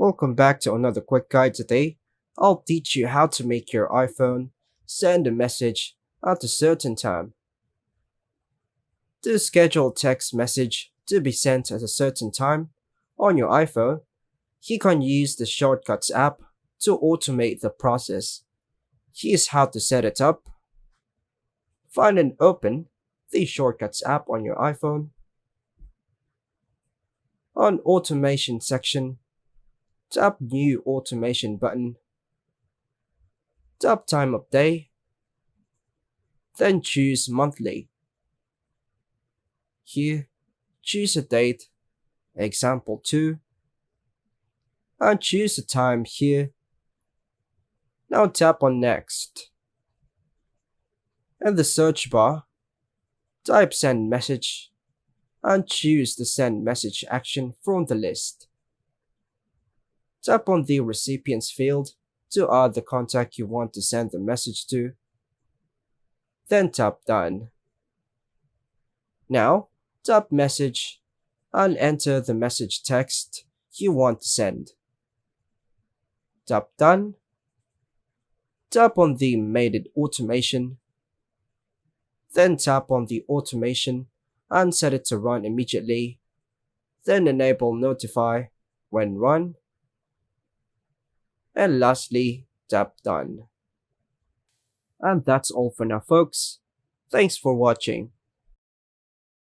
Welcome back to another quick guide today. I'll teach you how to make your iPhone send a message at a certain time. To schedule text message to be sent at a certain time on your iPhone, you can use the Shortcuts app to automate the process. Here's how to set it up. Find and open the Shortcuts app on your iPhone. On Automation section, tap New Automation button. Tap Time of Day, then choose Monthly. Here, choose a date, example 2, and choose a time here. Now tap on Next. In the search bar, type Send Message and choose the Send Message action from the list. Tap on the Recipients field to add the contact you want to send the message to. Then tap Done. Now, tap Message and enter the message text you want to send. Tap Done. Tap on the Made it Automation. Then tap on the automation and set it to run immediately. Then enable Notify when run. And lastly, tap Done. And that's all for now, folks. Thanks for watching.